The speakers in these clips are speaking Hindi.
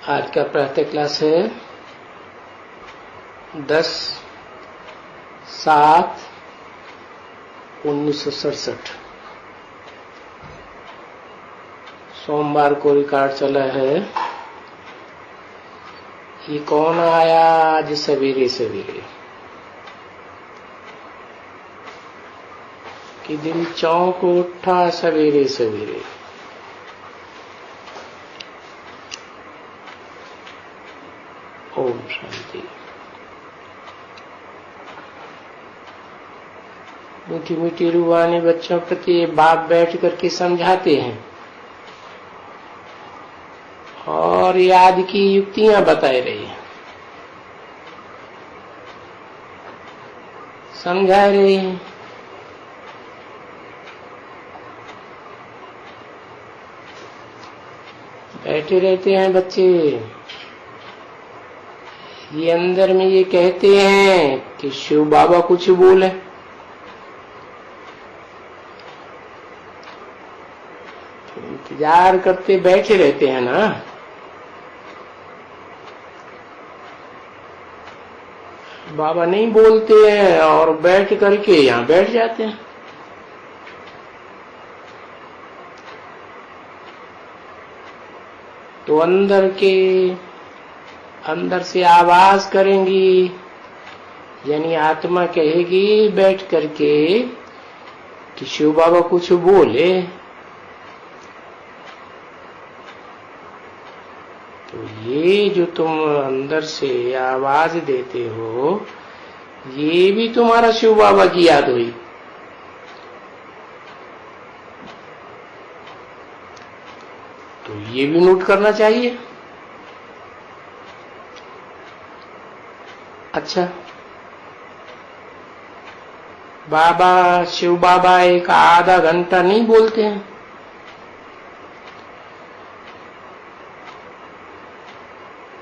आज का प्रातः क्लास है 10/7/1967। सोमवार को रिकॉर्ड चला है। ये कौन आया आज सवेरे सवेरे कि दिल चौंक उठा सवेरे सवेरे। ओम शांति। मीठी मीठी रूहानी बच्चों प्रति बाप बैठ करके समझाते हैं और याद की युक्तियां बताए रही हैं, समझा रहे हैं। बैठे रहते हैं बच्चे। ये अंदर में ये कहते हैं कि शिव बाबा कुछ बोले, तो इंतजार करते बैठे रहते हैं ना। बाबा नहीं बोलते हैं और बैठ करके यहाँ बैठ जाते हैं। तो अंदर से आवाज करेंगी, यानी आत्मा कहेगी बैठ करके कि शिव बाबा कुछ बोले। तो ये जो तुम अंदर से आवाज देते हो, ये भी तुम्हारा शिव बाबा की याद हुई। तो ये भी नोट करना चाहिए। अच्छा, बाबा शिव बाबा एक आधा घंटा नहीं बोलते हैं,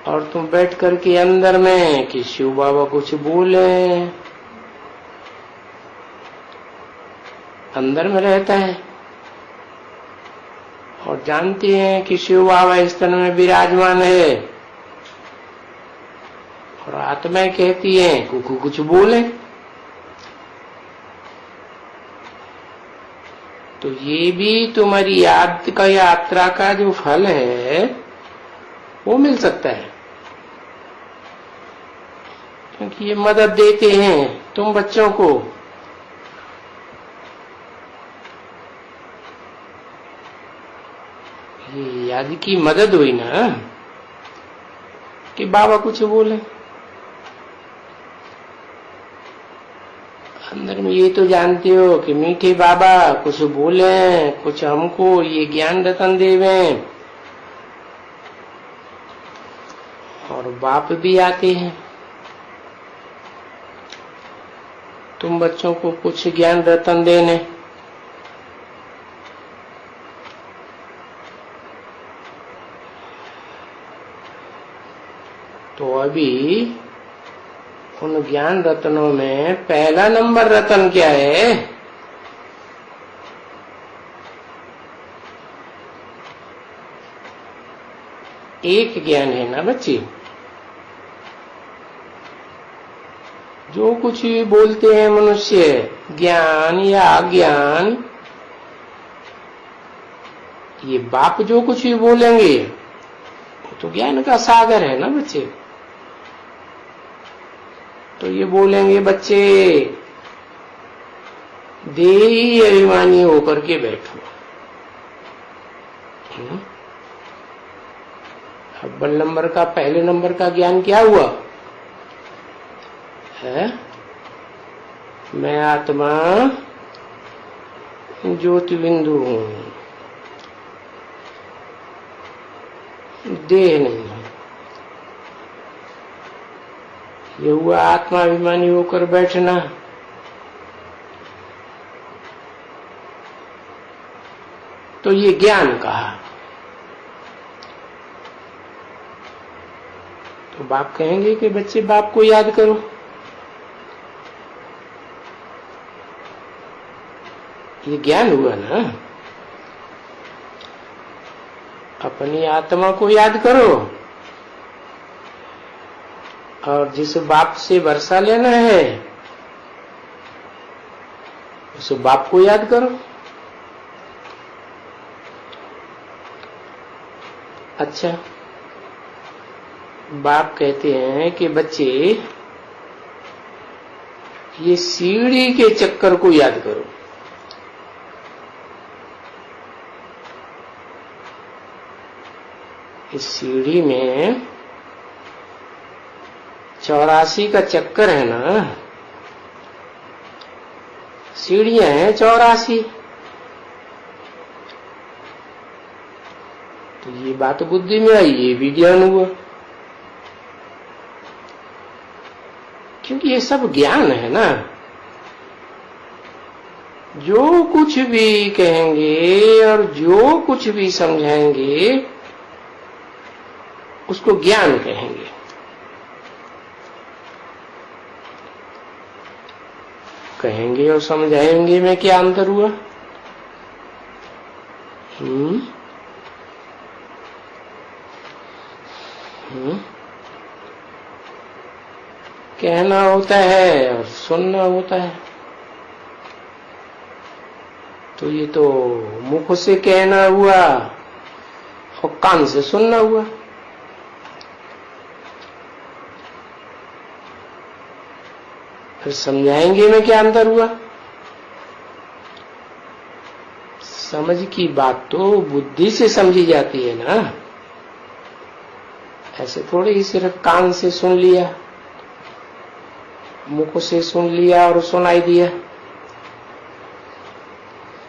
और तुम बैठ करके अंदर में कि शिव बाबा कुछ बोले, अंदर में रहता है और जानते हैं कि शिव बाबा इस तन में विराजमान है, और आत्माएं कहती हैं कुकु कुछ बोले। तो ये भी तुम्हारी याद का यात्रा का जो फल है वो मिल सकता है, क्योंकि ये मदद देते हैं तुम बच्चों को। ये याद की मदद हुई ना कि बाबा कुछ बोले। अंदर में ये तो जानते हो कि मीठे बाबा कुछ बोले, कुछ हमको ये ज्ञान रतन देवे, और बाप भी आते हैं तुम बच्चों को कुछ ज्ञान रतन देने। तो अभी उन ज्ञान रत्नों में पहला नंबर रत्न क्या है? एक ज्ञान है ना बच्चे। जो कुछ भी बोलते हैं मनुष्य, ज्ञान या अज्ञान, ये बाप जो कुछ भी बोलेंगे वो तो ज्ञान का सागर है ना बच्चे। तो ये बोलेंगे बच्चे देही अभिमानी होकर के बैठो। अव्वल नंबर का, पहले नंबर का ज्ञान क्या हुआ है? मैं आत्मा ज्योति बिंदु हूं, देह नहीं है। ये हुआ आत्माभिमानी होकर बैठना। तो ये ज्ञान कहा। तो बाप कहेंगे कि बच्चे बाप को याद करो। ये ज्ञान हुआ ना। अपनी आत्मा को याद करो और जिस बाप से वर्षा लेना है उस बाप को याद करो। अच्छा, बाप कहते हैं कि बच्चे ये सीढ़ी के चक्कर को याद करो। इस सीढ़ी में 84 का चक्कर है ना, सीढ़ियां हैं 84। तो ये बात बुद्धि में आई, ये भी ज्ञान हुआ, क्योंकि ये सब ज्ञान है ना। जो कुछ भी कहेंगे और जो कुछ भी समझाएंगे उसको ज्ञान कहेंगे। कहेंगे और समझाएंगे में क्या अंतर हुआ? कहना होता है और सुनना होता है। तो ये तो मुख से कहना हुआ और कान से सुनना हुआ। फिर समझाएंगे में क्या अंतर हुआ? समझ की बात तो बुद्धि से समझी जाती है ना, ऐसे थोड़े ही सिर्फ कान से सुन लिया, मुख से सुन लिया और सुनाई दिया।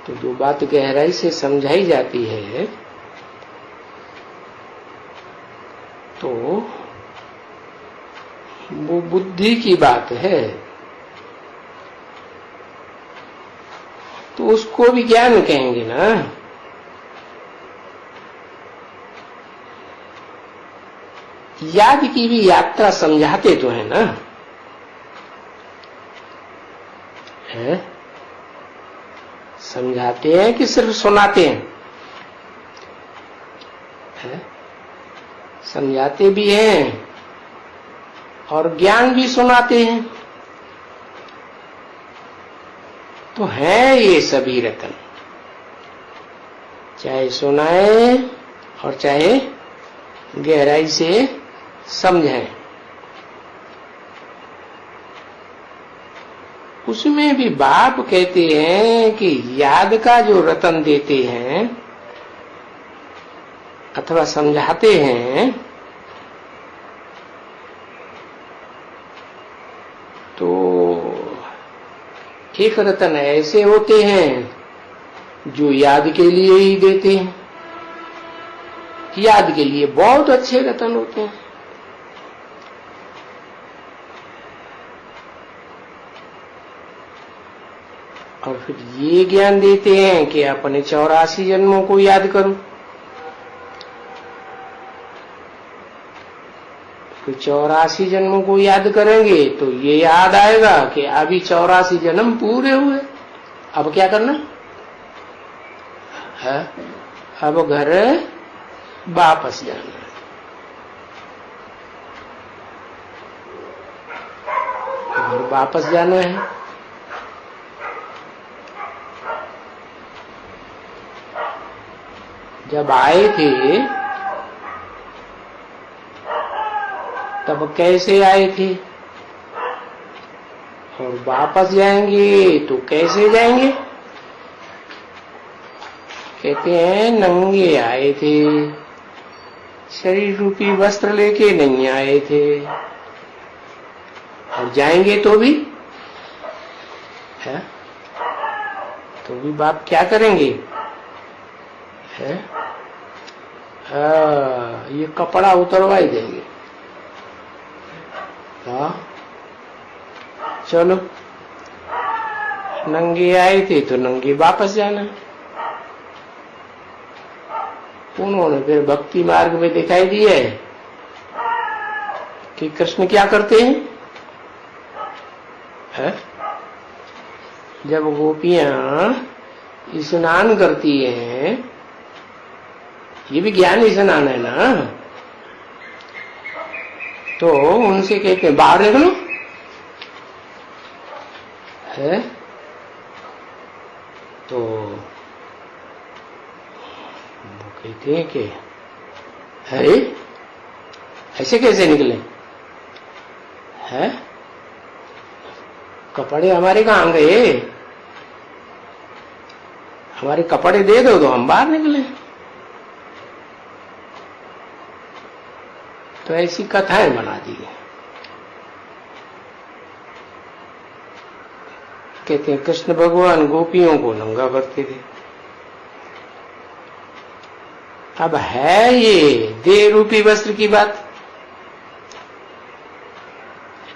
तो जो बात गहराई से समझाई जाती है तो वो बुद्धि की बात है, तो उसको भी ज्ञान कहेंगे ना। याद की भी यात्रा समझाते तो है ना, है? समझाते हैं कि सिर्फ सुनाते हैं? है? समझाते भी हैं और ज्ञान भी सुनाते हैं। तो है ये सभी रतन, चाहे सुनाए और चाहे गहराई से समझें। उसमें भी बाप कहते हैं कि याद का जो रतन देते हैं अथवा समझाते हैं तो एक रतन ऐसे होते हैं जो याद के लिए ही देते हैं। याद के लिए बहुत अच्छे रतन होते हैं। और फिर ये ज्ञान देते हैं कि अपने 84 जन्मों को याद करो। तो 84 जन्मों को याद करेंगे तो ये याद आएगा कि अभी 84 जन्म पूरे हुए, अब क्या करना है? अब घर वापस जाना है। घर वापस जाना है। जब आए थे तब कैसे आए थे और वापस जाएंगे तो कैसे जाएंगे? कहते हैं नंगे आए थे, शरीर रूपी वस्त्र लेके नहीं आए थे। और जाएंगे तो भी है, तो भी बाप क्या करेंगे? है ये कपड़ा उतरवा ही देंगे। हाँ चलो, नंगे आए थे तो नंगे वापस जाना। उन्होंने फिर भक्ति मार्ग में दिखाई दिया है कि कृष्ण क्या करते हैं? है? जब गोपियां स्नान करती हैं, ये भी ज्ञान स्नान है ना, तो उनसे कहते हैं बाहर निकलो, है तो वो कहते हैं कि है ऐसे कैसे निकले, है कपड़े हमारे कहाँ गए, हमारे कपड़े दे दो तो हम बाहर निकले। तो ऐसी कथाएं बना दी। कहते हैं कृष्ण भगवान गोपियों को नंगा करते थे। अब है ये देह रूपी वस्त्र की बात।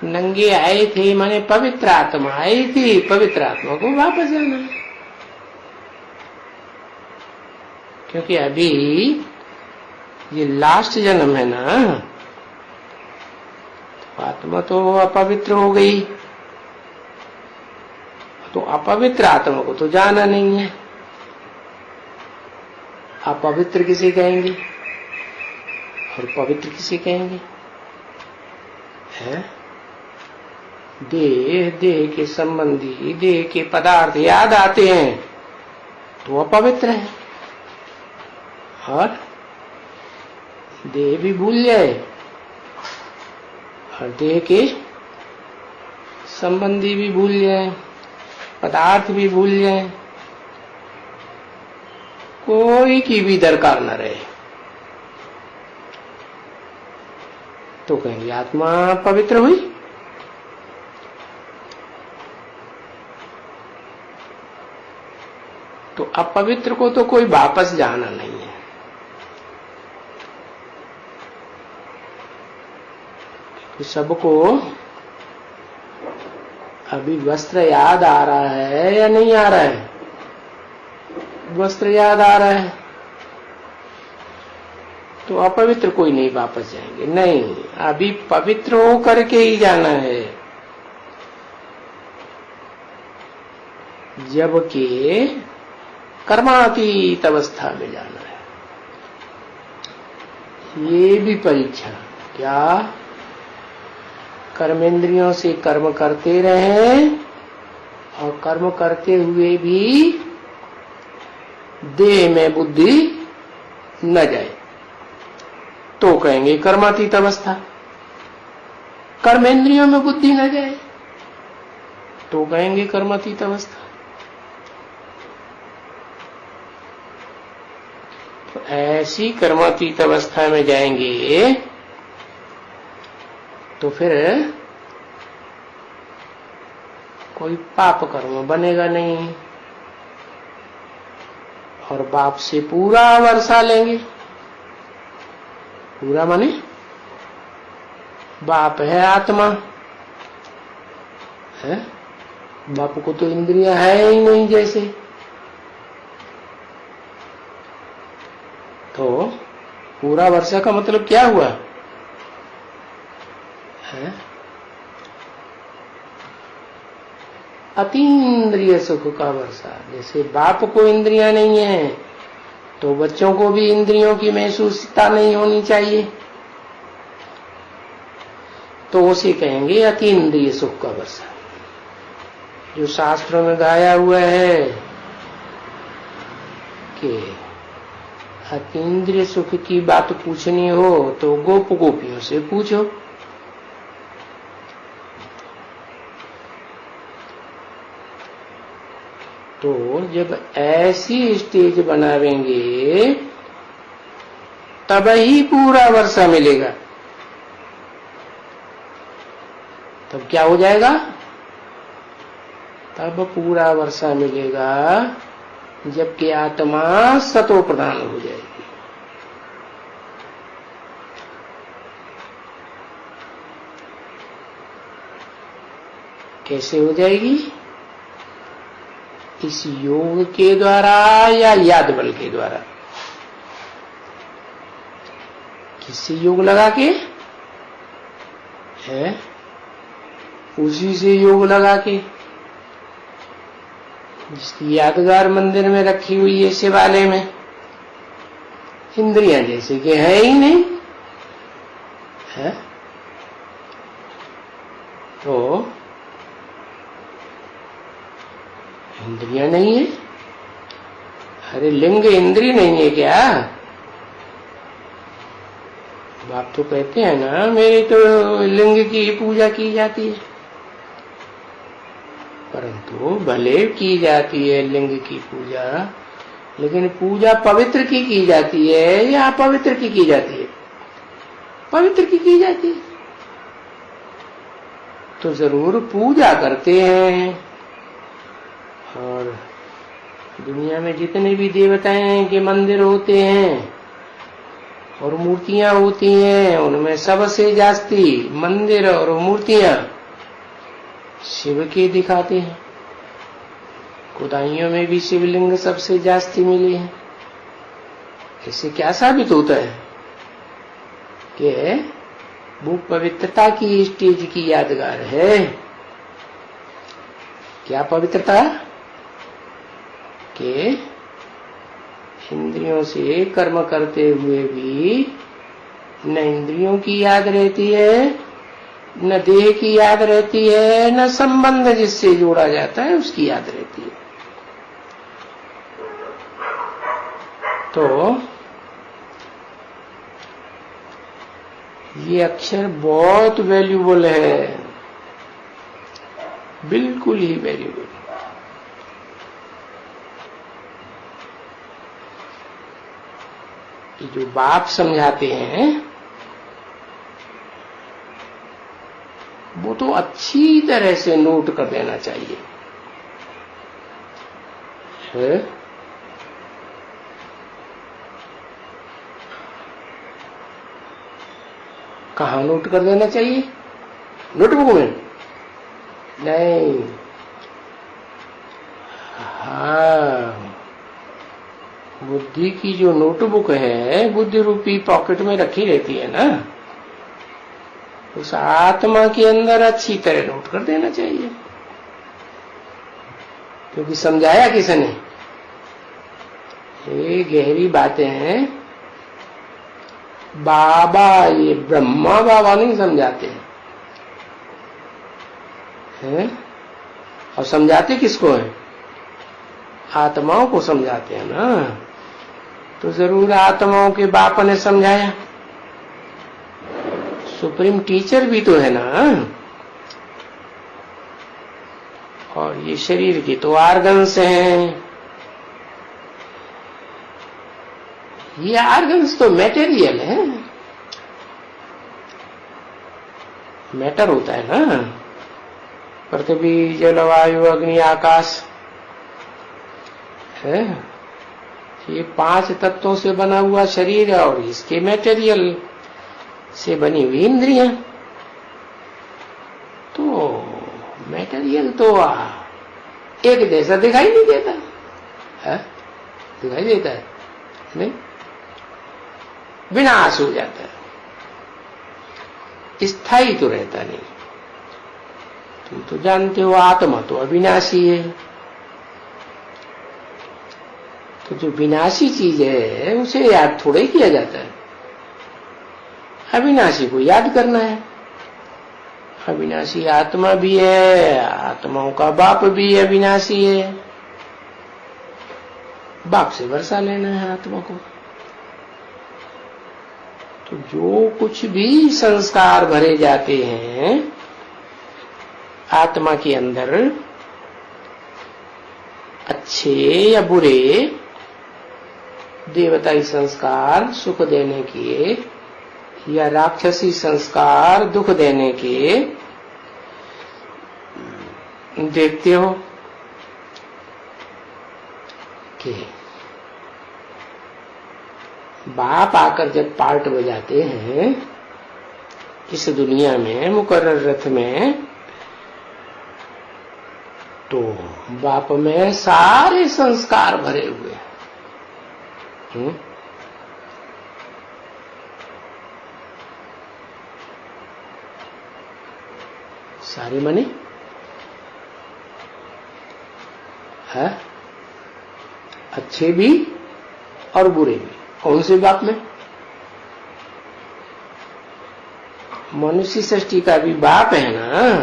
नंगे आए थे माने पवित्र आत्मा आई थी, पवित्र आत्मा को वापस जाना है। क्योंकि अभी ये लास्ट जन्म है ना, तो आत्मा तो अपवित्र हो गई, तो अपवित्र आत्मा को तो जाना नहीं है। अपवित्र किसे कहेंगे और पवित्र किसे कहेंगे, है देह, देह के संबंधी, देह के पदार्थ याद आते हैं तो अपवित्र है, और देह भी भूल जाए और देह के संबंधी भी भूल जाए, पदार्थ भी भूल जाए, कोई की भी दरकार न रहे, तो कहेंगे आत्मा पवित्र हुई। तो अपवित्र को तो कोई वापस जाना नहीं है। तो सबको अभी वस्त्र याद आ रहा है या नहीं आ रहा है, वस्त्र याद आ रहा है, तो अपवित्र कोई नहीं वापस जाएंगे, नहीं अभी पवित्र हो करके ही जाना है। जबकि कर्मातीत अवस्था में जाना है। ये भी परीक्षा, क्या कर्मेंद्रियों से कर्म करते रहें और कर्म करते हुए भी देह में बुद्धि न जाए, तो कहेंगे कर्मातीत अवस्था। कर्मेंद्रियों में बुद्धि न जाए तो कहेंगे कर्मातीत अवस्था। तो ऐसी कर्मातीत अवस्था में जाएंगे तो फिर कोई पाप कर्म बनेगा नहीं, और बाप से पूरा वर्षा लेंगे। पूरा माने बाप है आत्मा है, बाप को तो इंद्रियां है ही नहीं जैसे, तो पूरा वर्षा का मतलब क्या हुआ है, अतीन्द्रिय सुख का वर्षा। जैसे बाप को इंद्रियां नहीं है तो बच्चों को भी इंद्रियों की महसूसता नहीं होनी चाहिए, तो उसे कहेंगे अतीन्द्रिय सुख का वर्षा। जो शास्त्रों में गाया हुआ है कि अतीन्द्रिय सुख की बात पूछनी हो तो गोप गोपियों से पूछो। तो जब ऐसी स्टेज बनावेंगे तब ही पूरा वर्षा मिलेगा। तब क्या हो जाएगा, तब पूरा वर्षा मिलेगा जबकि आत्मा सतो प्रधान हो जाएगी। कैसे हो जाएगी, इस योग के द्वारा या याद बल के द्वारा। किससे योग लगा के है, उसी से योग लगा के जिसकी यादगार मंदिर में रखी हुई है शिवालय में। इंद्रियां जैसे कि है ही नहीं है, तो इंद्रियां नहीं है। अरे लिंग इंद्रिय नहीं है क्या? बाप तो कहते हैं ना, मेरे तो लिंग की पूजा की जाती है। परंतु भले की जाती है लिंग की पूजा, लेकिन पूजा पवित्र की जाती है या अपवित्र की जाती है? पवित्र की जाती है। तो जरूर पूजा करते हैं। और दुनिया में जितने भी देवताएं के मंदिर होते हैं और मूर्तियां होती हैं, उनमें सबसे जास्ती मंदिर और मूर्तियां शिव के दिखाते हैं। खुदाइयों में भी शिवलिंग सबसे जास्ती मिले हैं। इससे क्या साबित होता है कि वो पवित्रता की स्टेज की यादगार है। क्या पवित्रता? कि इंद्रियों से कर्म करते हुए भी न इंद्रियों की याद रहती है, न देह की याद रहती है, न संबंध जिससे जोड़ा जाता है उसकी याद रहती है। तो ये अक्षर बहुत वैल्यूबल है, बिल्कुल ही वैल्यूबल। जो बाप समझाते हैं वो तो अच्छी तरह से नोट कर देना चाहिए है? कहाँ नोट कर देना चाहिए? नोटबुक में नहीं। हाँ, बुद्धि की जो नोटबुक है बुद्धि रूपी पॉकेट में रखी रहती है ना, उस आत्मा के अंदर अच्छी तरह नोट कर देना चाहिए। क्योंकि समझाया किसने? ये गहरी बातें हैं। बाबा, ये ब्रह्मा बाबा नहीं समझाते हैं। और समझाते किसको है? आत्माओं को समझाते हैं ना। तो जरूर आत्माओं के बाप ने समझाया। सुप्रीम टीचर भी तो है ना। और ये शरीर की तो आर्गन्स हैं। ये आर्गन्स तो मैटेरियल है, मैटर होता है ना। पृथ्वी, जलवायु, अग्नि, आकाश है, ये 5 तत्वों से बना हुआ शरीर है और इसके मैटेरियल से बनी हुई इंद्रियां। तो मैटेरियल तो एक जैसा दिखाई नहीं देता है? दिखाई देता है नहीं, विनाश हो जाता है, स्थायी तो रहता नहीं। तुम तो जानते हो आत्मा तो अविनाशी है। तो जो विनाशी चीज है उसे याद थोड़ा ही किया जाता है। अविनाशी को याद करना है। अविनाशी आत्मा भी है, आत्माओं का बाप भी अविनाशी है। बाप से वर्षा लेना है आत्मा को। तो जो कुछ भी संस्कार भरे जाते हैं आत्मा के अंदर, अच्छे या बुरे, देवताई संस्कार सुख देने के या राक्षसी संस्कार दुख देने के, देखते हो कि बाप आकर जब पार्ट बजाते हैं इस दुनिया में मुकर्रर रथ में, तो बाप में सारे संस्कार भरे हुए हैं। सारे मने है, अच्छे भी और बुरे भी। कौन से बाप में? मनुष्य सृष्टि का भी बाप है ना,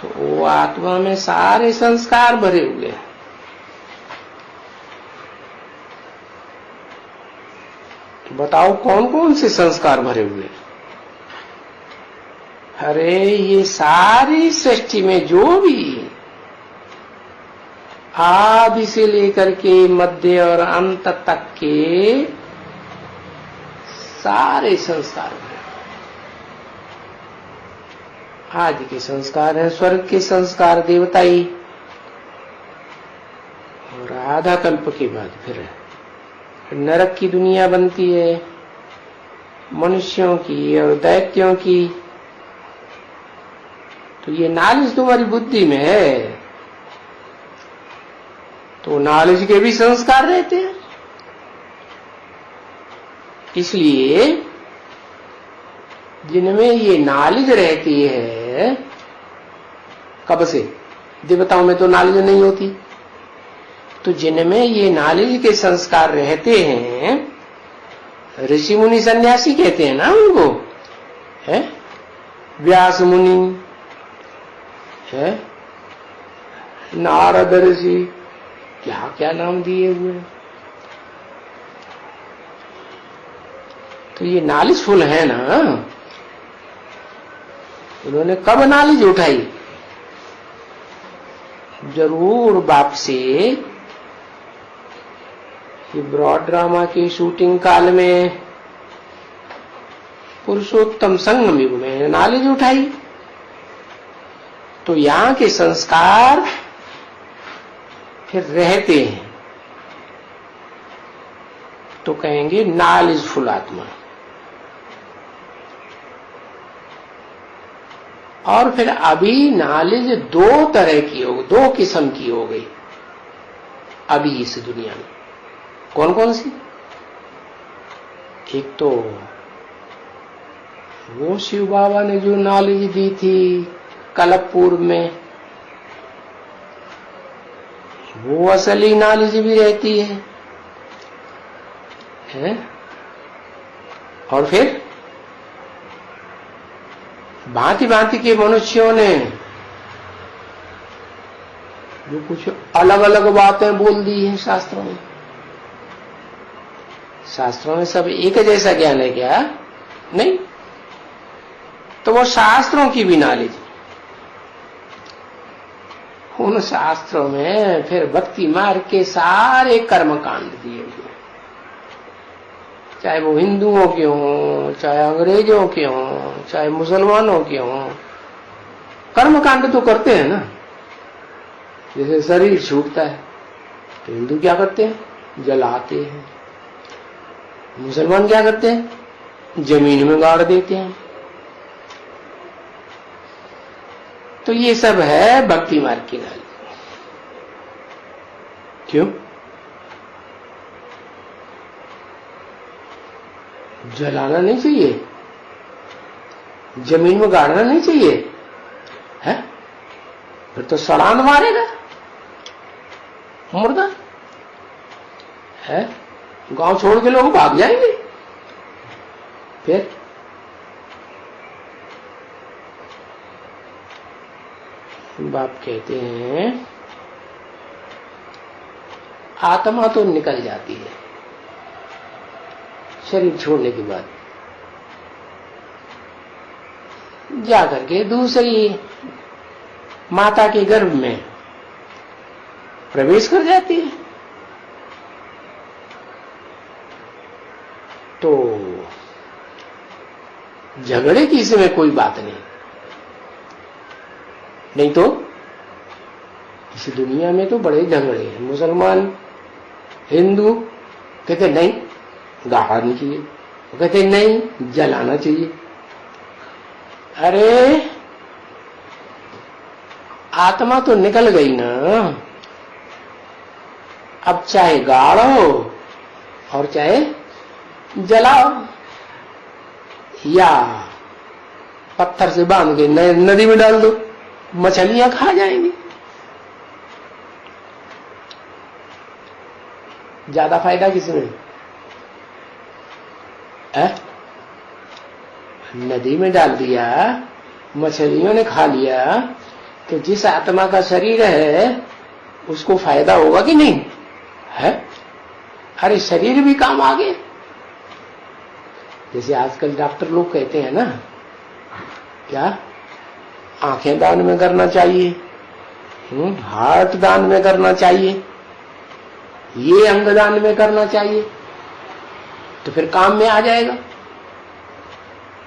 तो वो आत्मा में सारे संस्कार भरे हुए हैं। बताओ कौन कौन से संस्कार भरे हुए हैं? अरे ये सारी सृष्टि में जो भी आदि से लेकर के मध्य और अंत तक के सारे संस्कार हैं। आदि के संस्कार हैं स्वर्ग के संस्कार देवताई, और आधा कल्प के बाद फिर नरक की दुनिया बनती है, मनुष्यों की और दैत्यों की। तो ये नॉलेज तुम्हारी बुद्धि में है, तो नॉलेज के भी संस्कार रहते हैं। इसलिए जिनमें ये नॉलेज रहती है, कब से? देवताओं में तो नॉलेज नहीं होती। तो जिनमें ये नॉलेज के संस्कार रहते हैं, ऋषि मुनि सन्यासी कहते हैं ना उनको, है व्यास मुनि, है नारद ऋषि, क्या क्या नाम दिए हुए। तो ये नॉलेजफुल है ना। उन्होंने कब नॉलेज उठाई? जरूर बाप से ये ब्रॉड ड्रामा की शूटिंग काल में, पुरुषोत्तम संगम युग में नॉलेज उठाई। तो यहाँ के संस्कार फिर रहते हैं, तो कहेंगे नॉलेजफुल आत्मा। और फिर अभी नॉलेज दो तरह की हो, दो किस्म की हो गई अभी इस दुनिया में। कौन कौन सी? एक तो वो शिव बाबा ने जो नॉलेज दी थी कलपपुर में, वो असली नॉलेज भी रहती है? और फिर भांति भांति के मनुष्यों ने जो कुछ अलग अलग बातें बोल दी हैं शास्त्रों में। शास्त्रों में सब एक जैसा ज्ञान है क्या? नहीं। तो वो शास्त्रों की भी नॉलेज, उन शास्त्रों में फिर भक्ति मार्ग के सारे कर्म कांड दिए हुए, चाहे वो हिंदुओं के हों, चाहे अंग्रेजों के हों, चाहे मुसलमानों के हों। कर्म कांड तो करते हैं ना। जैसे शरीर छूटता है तो हिंदू क्या करते हैं? जलाते हैं। मुसलमान क्या करते हैं? जमीन में गाड़ देते हैं। तो ये सब है भक्ति मार्ग की नाली। क्यों? जलाना नहीं चाहिए, जमीन में गाड़ना नहीं चाहिए, है? फिर तो सड़ान मारेगा मुर्दा, है? गांव छोड़ के लोग भाग जाएंगे। फिर बाप कहते हैं आत्मा तो निकल जाती है शरीर छोड़ने के बाद, जाकर के दूसरी माता के गर्भ में प्रवेश कर जाती है। तो झगड़े की इसमें कोई बात नहीं। नहीं तो इस दुनिया में तो बड़े झगड़े हैं। मुसलमान हिंदू कहते नहीं गाड़ना चाहिए, वो कहते नहीं जलाना चाहिए। अरे आत्मा तो निकल गई ना, अब चाहे गाड़ो और चाहे जलाओ, या पत्थर से बांध के नदी में डाल दो, मछलियां खा जाएंगी। ज्यादा फायदा किसमें है? नदी में डाल दिया, मछलियों ने खा लिया, तो जिस आत्मा का शरीर है उसको फायदा होगा कि नहीं है? अरे शरीर भी काम आ गए। जैसे आजकल डॉक्टर लोग कहते हैं ना, क्या आंखें दान में करना चाहिए, हार्ट दान में करना चाहिए, ये अंग दान में करना चाहिए, तो फिर काम में आ जाएगा।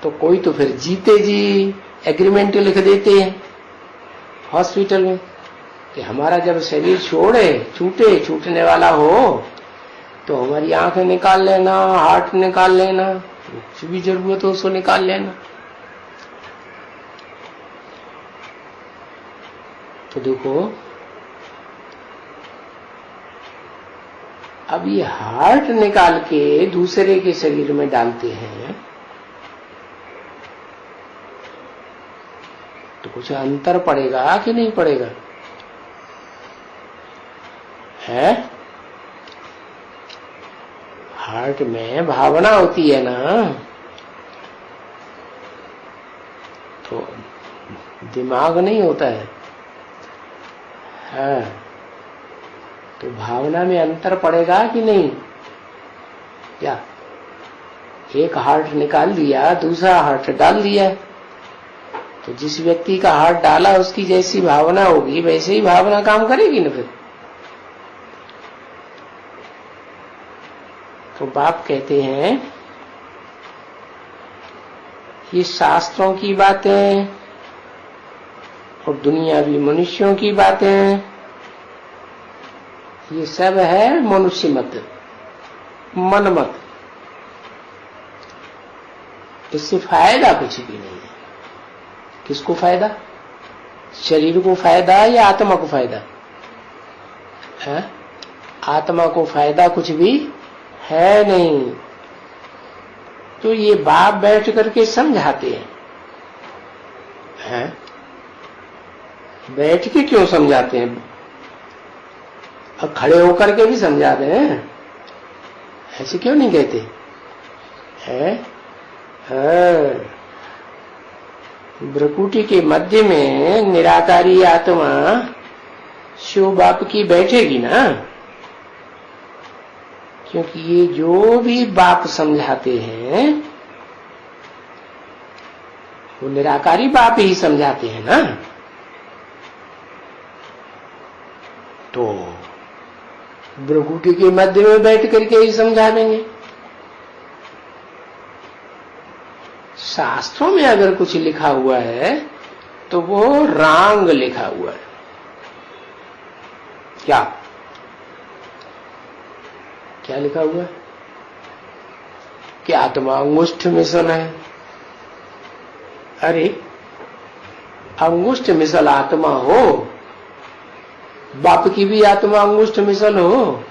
तो कोई तो फिर जीते जी एग्रीमेंट लिख देते हैं हॉस्पिटल में कि हमारा जब शरीर छूटने वाला हो तो हमारी आंखें निकाल लेना, हार्ट निकाल लेना, कुछ भी जरूरत हो उसको निकाल लेना। तो देखो अब ये हार्ट निकाल के दूसरे के शरीर में डालते हैं तो कुछ अंतर पड़ेगा कि नहीं पड़ेगा? है? हार्ट में भावना होती है ना, तो दिमाग नहीं होता है। हाँ, तो भावना में अंतर पड़ेगा कि नहीं? क्या एक हार्ट निकाल दिया, दूसरा हार्ट डाल दिया, तो जिस व्यक्ति का हार्ट डाला उसकी जैसी भावना होगी वैसे ही भावना काम करेगी ना फिर। तो बाप कहते हैं ये शास्त्रों की बातें और दुनियावी मनुष्यों की बातें, ये सब है मनुष्य मत, मन मत। इससे फायदा कुछ भी नहीं है। किसको फायदा? शरीर को फायदा या आत्मा को फायदा है? आत्मा को फायदा कुछ भी है नहीं। तो ये बाप बैठ करके समझाते हैं। बैठ के क्यों समझाते हैं? अब खड़े होकर के भी समझाते हैं, ऐसे क्यों नहीं कहते हैं? भ्रकुटी के मध्य में निराकारी आत्मा शिव बाप की बैठेगी ना, क्योंकि ये जो भी बाप समझाते हैं वो निराकारी बाप ही समझाते हैं ना। तो भ्रकुटी के मध्य में बैठ करके ही समझा देंगे। शास्त्रों में अगर कुछ लिखा हुआ है तो वो रांग लिखा हुआ है। क्या लिखा हुआ है? कि आत्मा अंगुष्ठ मिसल है। अरे अंगुष्ठ मिसल आत्मा हो, बाप की भी आत्मा अंगुष्ठ मिसल हो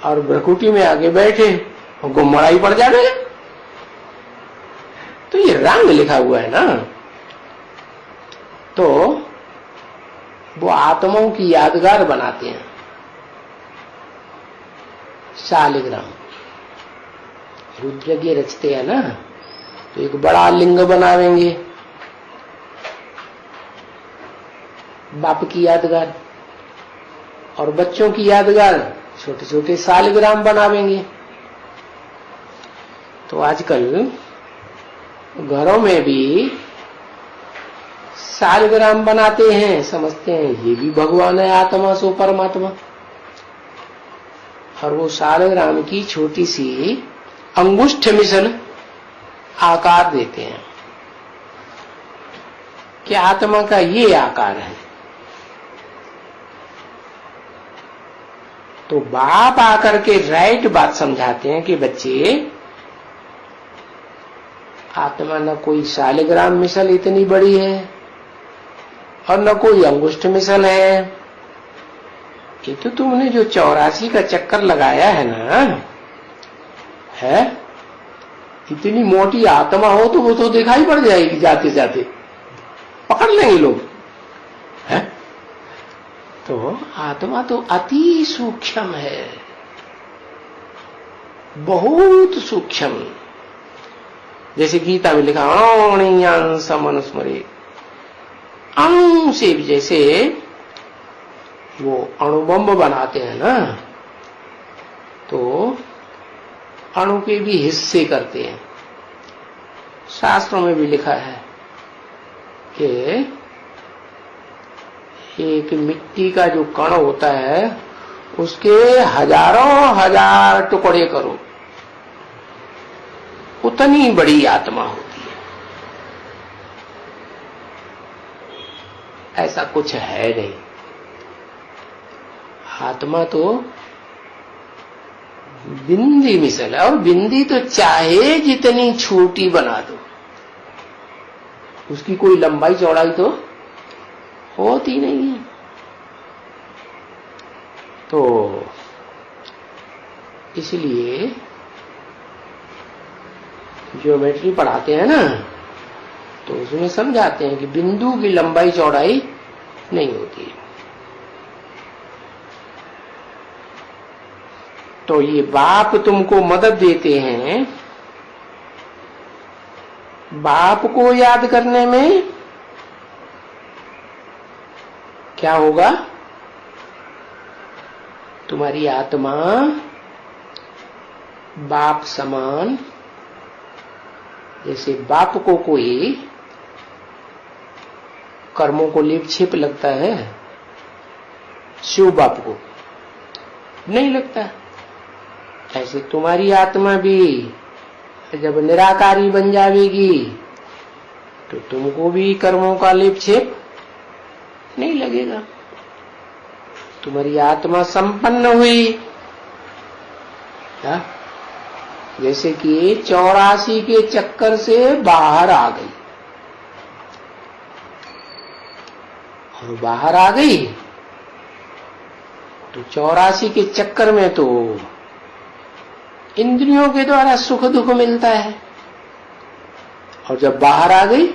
और भ्रकुटी में आगे बैठे और गुम्मड़ाई पड़ जाए, तो ये रंग लिखा हुआ है ना। तो वो आत्माओं की यादगार बनाते हैं। शालिग्राम रुद्रज्ञ रचते हैं ना, तो एक बड़ा लिंग बनावेंगे बाप की यादगार, और बच्चों की यादगार छोटे छोटे शालिग्राम बनावेंगे। तो आजकल घरों में भी शालिग्राम बनाते हैं, समझते हैं ये भी भगवान है, आत्मा सो परमात्मा। और वो शालिग्राम की छोटी सी अंगुष्ठ मिसल आकार देते हैं कि आत्मा का ये आकार है। तो बाप आकर के राइट बात समझाते हैं कि बच्चे, आत्मा न कोई शालिग्राम मिसल इतनी बड़ी है और न कोई अंगुष्ठ मिसल है। ये तो तुमने जो 84 का चक्कर लगाया है ना, है इतनी मोटी आत्मा हो तो वो तो दिखाई पड़ जाएगी, जाते जाते पकड़ लेंगे लोग, है? तो आत्मा तो अति सूक्ष्म है, बहुत सूक्ष्म। जैसे गीता में लिखा अणोणीयांश मनुस्मरे, अणु से भी, जैसे वो अणुबम बनाते हैं ना, तो अणु के भी हिस्से करते हैं। शास्त्रों में भी लिखा है कि एक मिट्टी का जो कण होता है उसके हजारों हजार टुकड़े करो, उतनी बड़ी आत्मा होती है। ऐसा कुछ है नहीं। आत्मा तो बिंदी मिसल है, और बिंदी तो चाहे जितनी छोटी बना दो, उसकी कोई लंबाई चौड़ाई तो होती नहीं है। तो इसलिए ज्योमेट्री पढ़ाते हैं ना, तो उसमें समझाते हैं कि बिंदु की लंबाई चौड़ाई नहीं होती है। तो ये बाप तुमको मदद देते हैं, बाप को याद करने में क्या होगा? तुम्हारी आत्मा बाप समान, जैसे बाप को कोई कर्मों को लेप छेप लगता है, शिव बाप को नहीं लगता। ऐसे तुम्हारी आत्मा भी जब निराकारी बन जाएगी तो तुमको भी कर्मों का लेप छेप नहीं लगेगा। तुम्हारी आत्मा संपन्न हुई, जैसे कि 84 के चक्कर से बाहर आ गई, और बाहर आ गई तो 84 के चक्कर में तो इंद्रियों के द्वारा सुख दुख मिलता है, और जब बाहर आ गई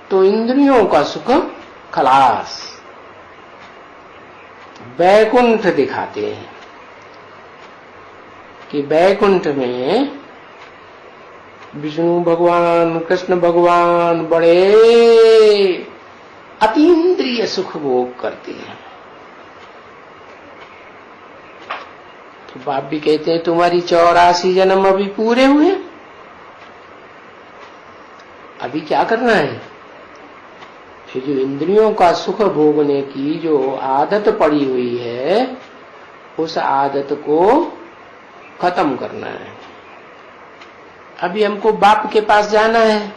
तो इंद्रियों का सुख खलास। वैकुंठ दिखाते हैं कि वैकुंठ में विष्णु भगवान, कृष्ण भगवान बड़े अतीन्द्रिय सुख भोग करते हैं। तो बाप भी कहते हैं तुम्हारी 84 जन्म अभी पूरे हुए, अभी क्या करना है? ये जो इंद्रियों का सुख भोगने की जो आदत पड़ी हुई है, उस आदत को खत्म करना है। अभी हमको बाप के पास जाना है,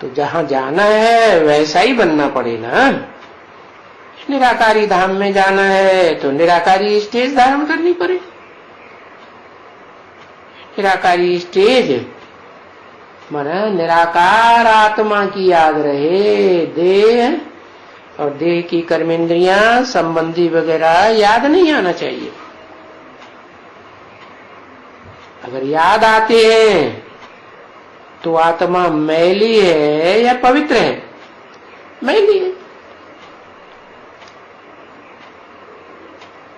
तो जहां जाना है वैसा ही बनना पड़े ना। निराकारी धाम में जाना है तो निराकारी स्टेज धारण करनी पड़े। निराकारी स्टेज माना निराकार आत्मा की याद रहे, देह और देह की कर्मेंद्रियां संबंधी वगैरह याद नहीं आना चाहिए। अगर याद आते हैं तो आत्मा मैली है या पवित्र है? मैली है,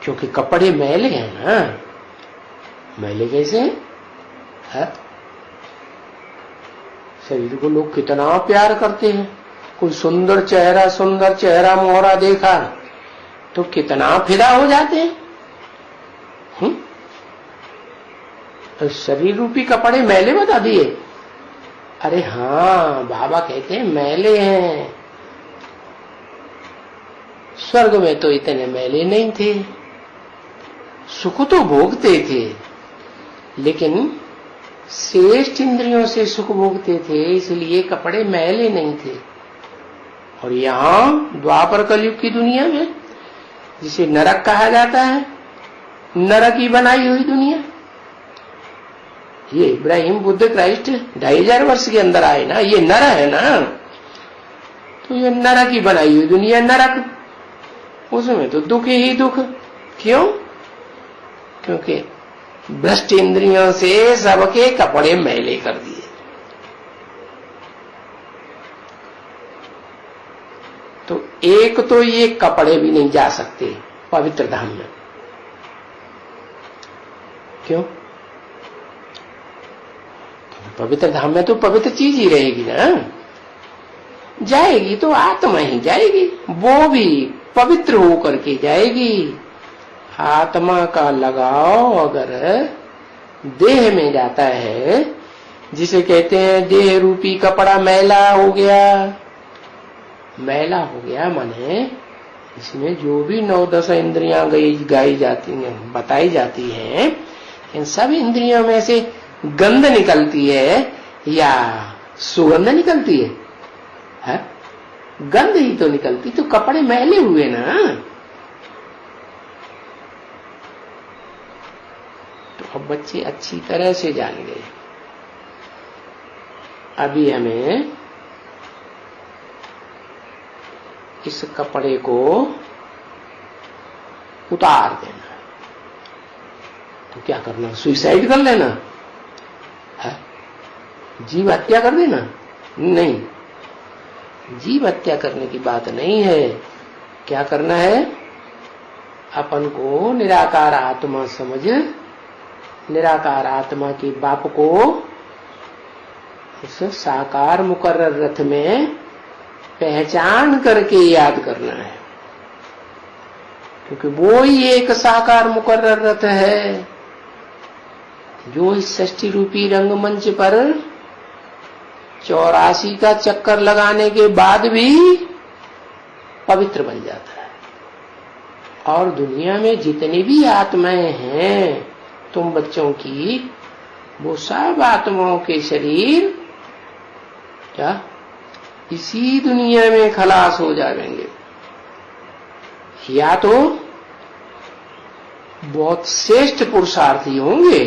क्योंकि कपड़े मैले हैं ना। मैले कैसे है? शरीर को लोग कितना प्यार करते हैं। कोई सुंदर चेहरा मोहरा देखा तो कितना फिदा हो जाते हैं। तो शरीर रूपी कपड़े मैले बता दिए। अरे हाँ, बाबा कहते हैं मैले हैं। स्वर्ग में तो इतने मैले नहीं थे, सुख तो भोगते थे, लेकिन श्रेष्ठ इंद्रियों से सुख भोगते थे, इसलिए कपड़े मैले नहीं थे। और यहाँ द्वापर कलयुग की दुनिया में, जिसे नरक कहा जाता है, नरक की बनाई हुई दुनिया, ये इब्राहिम बुद्ध क्राइस्ट 2500 वर्ष के अंदर आए ना, ये नर है ना। तो ये नरक की बनाई हुई दुनिया, नरक, उसमें तो दुख ही दुख। क्यों? क्योंकि भ्रष्ट इंद्रियों से सबके कपड़े मैले कर दिए। तो एक तो ये कपड़े भी नहीं जा सकते पवित्र धाम में। क्यों? पवित्र धाम में तो पवित्र चीज ही रहेगी ना। जाएगी तो आत्मा ही जाएगी, वो भी पवित्र होकर के जाएगी। आत्मा का लगाव अगर देह में जाता है, जिसे कहते हैं देह रूपी कपड़ा मैला हो गया, मैला हो गया माने इसमें जो भी 9-10 इंद्रियां गाई जाती हैं, बताई जाती हैं, इन सब इंद्रियों में से गंध निकलती है या सुगंध निकलती है? गंध ही तो निकलती, तो कपड़े मैले हुए ना। तो अब बच्चे अच्छी तरह से जान गए। अभी हमें इस कपड़े को उतार देना। तो क्या करना? सुसाइड कर लेना है? जीव हत्या कर देना? नहीं, जीव हत्या करने की बात नहीं है। क्या करना है? अपन को निराकार आत्मा समझ, निराकार आत्मा के बाप को उस साकार मुकर्रर रथ में पहचान करके याद करना है, क्योंकि वो ही एक साकार मुकर्रर रथ है जो इस षष्ठी रूपी रंगमंच पर 84 का चक्कर लगाने के बाद भी पवित्र बन जाता है। और दुनिया में जितनी भी आत्माएं हैं तुम बच्चों की, वो सब आत्माओं के शरीर क्या इसी दुनिया में खलास हो जाएंगे, या तो बहुत श्रेष्ठ पुरुषार्थी होंगे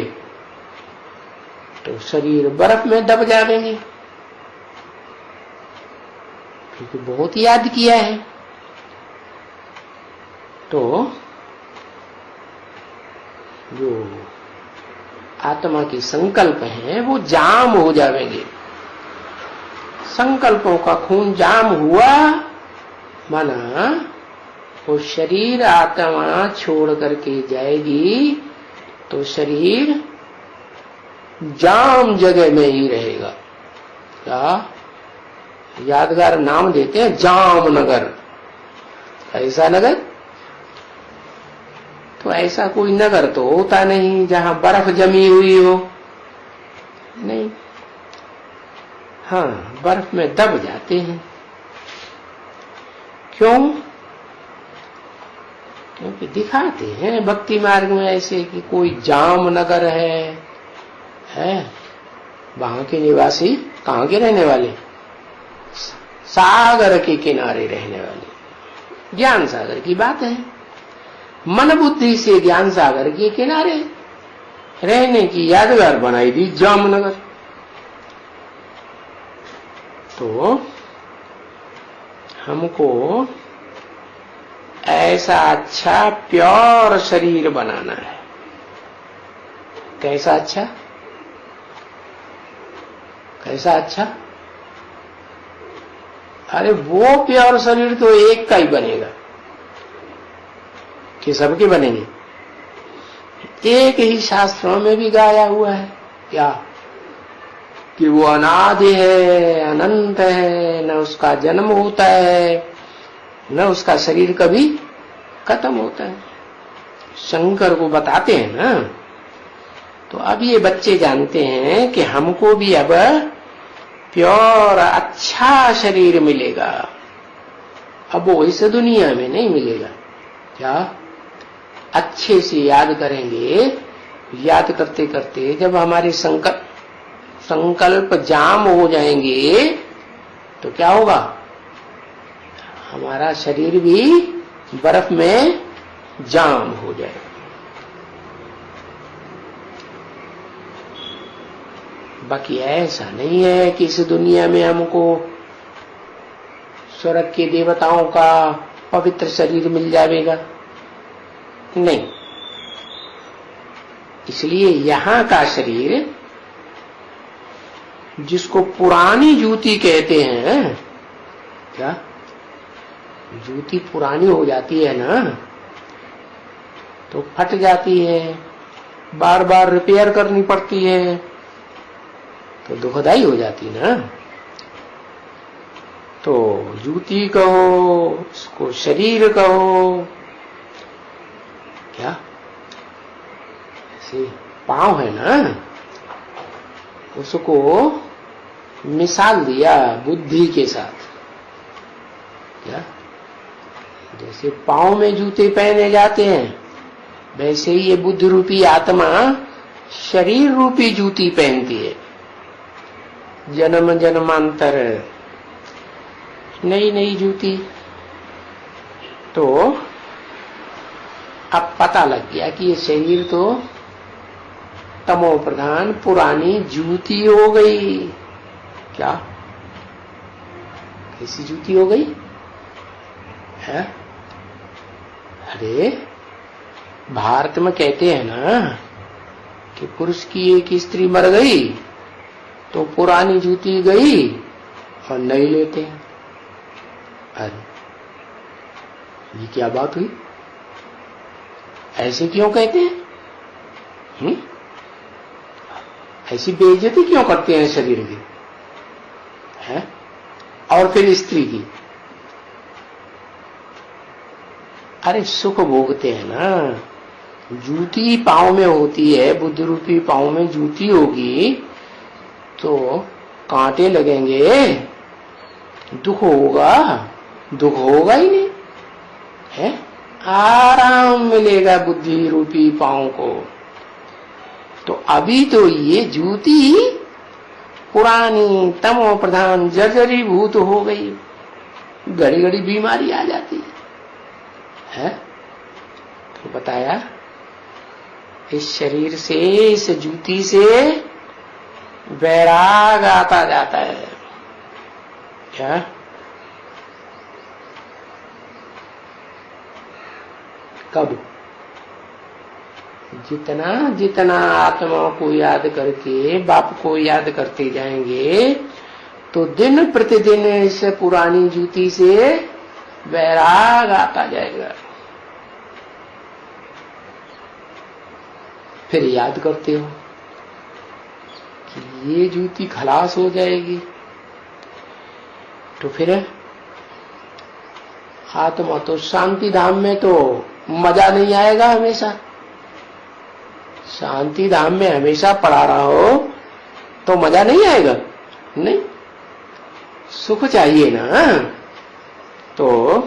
तो शरीर बर्फ में दब जाएंगे, क्योंकि बहुत याद किया है। तो जो आत्मा के संकल्प हैं वो जाम हो जाएंगे। संकल्पों का खून जाम हुआ माना वो शरीर आत्मा छोड़ करके जाएगी, तो शरीर जाम जगह में ही रहेगा। क्या यादगार नाम देते हैं? जामनगर। ऐसा नगर? तो ऐसा कोई नगर तो होता नहीं जहां बर्फ जमी हुई हो, नहीं। हाँ, बर्फ में दब जाते हैं। क्यों? क्योंकि दिखाते हैं भक्ति मार्ग में ऐसे कि कोई जामनगर है। वहां के निवासी कहाँ के रहने वाले? सागर के किनारे रहने वाले। ज्ञान सागर की बात है। मन बुद्धि से ज्ञान सागर के किनारे रहने की यादगार बनाई दी जामनगर। तो हमको ऐसा अच्छा प्योर शरीर बनाना है। कैसा अच्छा? कैसा अच्छा? अरे वो प्योर शरीर तो एक का ही बनेगा कि सबके बनेंगे? एक ही शास्त्रों में भी गाया हुआ है क्या कि वो अनादि है, अनंत है, न उसका जन्म होता है न उसका शरीर कभी खत्म होता है। शंकर को बताते हैं ना। तो अब ये बच्चे जानते हैं कि हमको भी अब प्योर अच्छा शरीर मिलेगा। अब वो इस दुनिया में नहीं मिलेगा। क्या? अच्छे से याद करेंगे। याद करते करते जब हमारे संकल्प जाम हो जाएंगे तो क्या होगा? हमारा शरीर भी बर्फ में जाम हो जाएगा। बाकी ऐसा नहीं है कि इस दुनिया में हमको स्वर्ग के देवताओं का पवित्र शरीर मिल जाएगा, नहीं। इसलिए यहां का शरीर जिसको पुरानी जूती कहते हैं, क्या जूती पुरानी हो जाती है ना तो फट जाती है, बार बार रिपेयर करनी पड़ती है तो दुखदाई हो जाती ना। तो जूती कहो, उसको शरीर कहो, क्या ऐसे पांव है ना, उसको मिसाल दिया बुद्धि के साथ। क्या जैसे पांव में जूते पहने जाते हैं, वैसे ही ये बुद्ध रूपी आत्मा शरीर रूपी जूती पहनती है। जन्म जन्मांतर नई नई जूती। तो अब पता लग गया कि ये शरीर तो तमो प्रधान पुरानी जूती हो गई। क्या कैसी जूती हो गई है? अरे भारत में कहते हैं ना कि पुरुष की एक स्त्री मर गई तो पुरानी जूती गई और नई लेते हैं। अरे ये क्या बात हुई? ऐसे क्यों कहते हैं? ऐसी बेइज्जती क्यों करते हैं शरीर की है? और फिर स्त्री की। अरे सुख भोगते हैं ना, जूती पांव में होती है, बुद्ध रूपी पांव में जूती होगी तो कांटे लगेंगे, दुख होगा? दुख होगा ही नहीं है, आराम मिलेगा बुद्धि रूपी पांव को। तो अभी तो ये जूती पुरानी तमो प्रधान जर्जरी भूत हो गई, घड़ी घड़ी बीमारी आ जाती है। तो बताया इस शरीर से, इस जूती से वैराग आता जाता है। क्या कब? जितना जितना आत्मा को याद करके, बाप को याद करते जाएंगे तो दिन प्रतिदिन इस पुरानी जूती से वैराग आता जाएगा। फिर याद करते हो कि ये जूती खलास हो जाएगी तो फिर आत्मा तो शांति धाम में तो मजा नहीं आएगा हमेशा। शांति धाम में हमेशा पड़ा रहो तो मजा नहीं आएगा। नहीं, सुख चाहिए ना। तो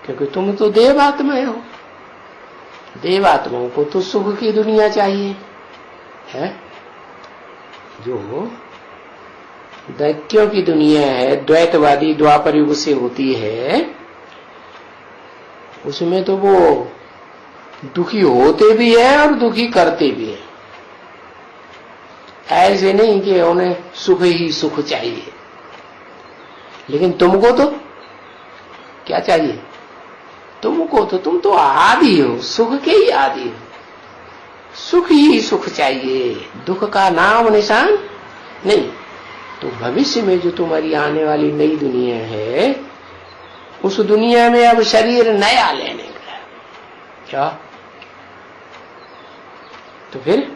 क्योंकि तुम तो देवात्मा हो, देवात्माओं को तो सुख की दुनिया चाहिए है। जो दैत्यों की दुनिया है, द्वैतवादी द्वापर युग से होती है, उसमें तो वो दुखी होते भी है और दुखी करते भी है। ऐसे नहीं कि उन्हें सुख ही सुख चाहिए। लेकिन तुमको तो क्या चाहिए? तुमको तो, तुम तो आदि हो, सुख के ही आदि हो। सुख ही सुख चाहिए, दुख का नाम निशान नहीं। तो भविष्य में जो तुम्हारी आने वाली नई दुनिया है, उस दुनिया में अब शरीर नया लेने का क्या? तो फिर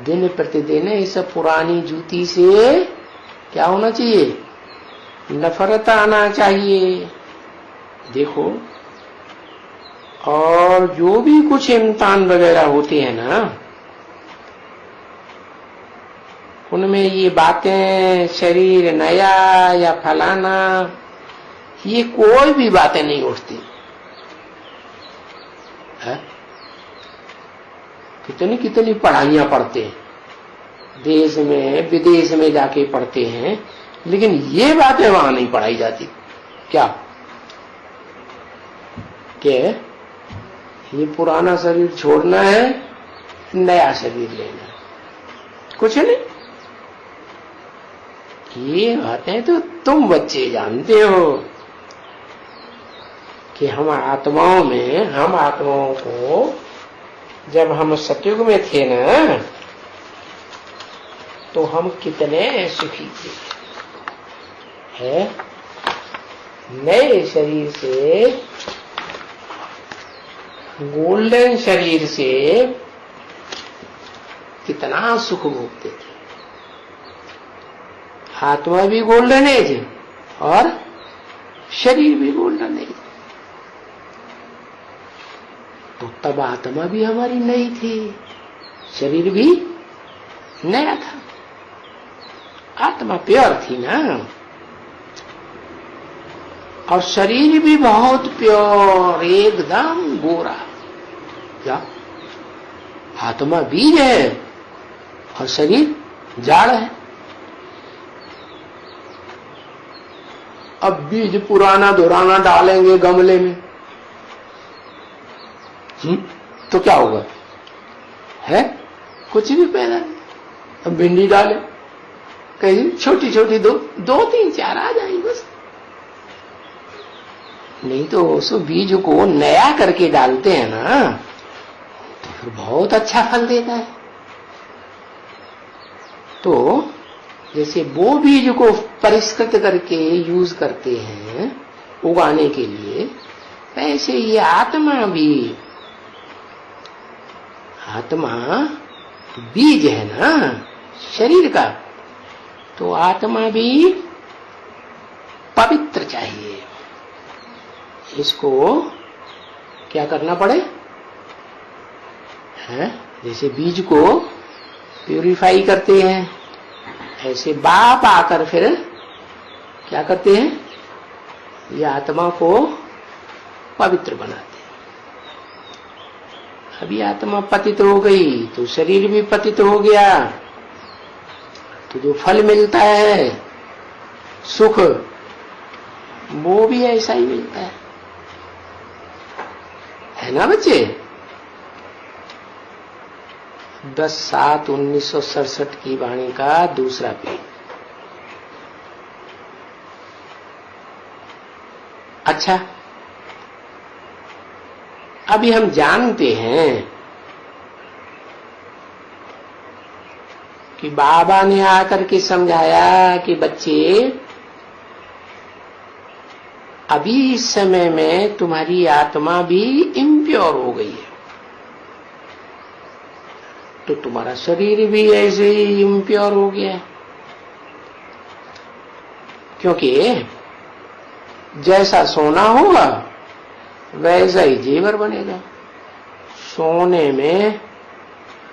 दिन प्रतिदिन इस पुरानी जूती से क्या होना चाहिए? नफरत आना चाहिए। देखो, और जो भी कुछ इम्तिहान वगैरह होते हैं ना, उनमें ये बातें शरीर नया या फलाना, ये कोई भी बातें नहीं उठती है। कितनी कितनी पढ़ाइयां पढ़ते हैं, देश में विदेश में जाके पढ़ते हैं, लेकिन ये बातें वहां नहीं पढ़ाई जाती। क्या कि ये पुराना शरीर छोड़ना है, नया शरीर लेना है, कुछ नहीं। ये बातें तो तुम बच्चे जानते हो कि हम आत्माओं को जब हम सतयुग में थे ना, तो हम कितने सुखी थे है। नए शरीर से, गोल्डन शरीर से कितना सुख भोगते थे। आत्मा भी गोल्डन एज और शरीर भी गोल्डन एज। तो तब आत्मा भी हमारी नई थी, शरीर भी नया था। आत्मा प्योर थी ना, और शरीर भी बहुत प्योर, एकदम गोरा। क्या? आत्मा बीज है और शरीर जाड़ है। अब बीज पुराना धुराना डालेंगे गमले में, तो क्या होगा? है कुछ भी पैदा नहीं। अब भिंडी डाले, कहीं छोटी छोटी दो तीन चार आ जाएंगी बस। नहीं तो उस बीज को नया करके डालते हैं ना, तो फिर बहुत अच्छा फल देता है। तो जैसे वो बीज को परिष्कृत करके यूज करते हैं उगाने के लिए, वैसे ये आत्मा भी, आत्मा बीज है ना शरीर का, तो आत्मा भी पवित्र चाहिए। इसको क्या करना पड़े? है जैसे बीज को प्यूरिफाई करते हैं, ऐसे बाप आकर फिर क्या करते हैं? ये आत्मा को पवित्र बनाते हैं। अभी आत्मा पतित हो गई तो शरीर भी पतित हो गया, तो जो फल मिलता है सुख, वो भी ऐसा ही मिलता है ना बच्चे? 10/7/1967 की वाणी का दूसरा पेज। अच्छा, अभी हम जानते हैं कि बाबा ने आकर के समझाया कि बच्चे अभी इस समय में तुम्हारी आत्मा भी इम्प्योर हो गई है, तो तुम्हारा शरीर भी ऐसे ही इम्प्योर हो गया है। क्योंकि जैसा सोना होगा वैसा ही जेवर बनेगा। सोने में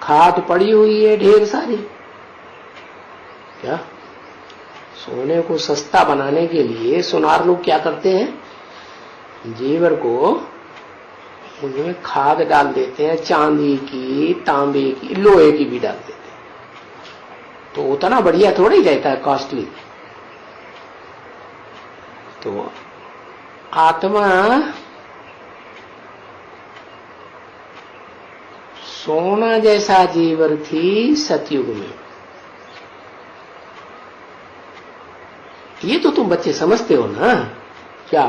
खाद पड़ी हुई है ढेर सारी। क्या? सोने को सस्ता बनाने के लिए सुनार लोग क्या करते हैं? जेवर को उनमें खाद डाल देते हैं, चांदी की, तांबे की, लोहे की भी डाल देते हैं, तो उतना बढ़िया थोड़ा ही रहता है, कॉस्टली। तो आत्मा सोना जैसा जेवर थी सतयुग में। ये तो तुम बच्चे समझते हो ना, क्या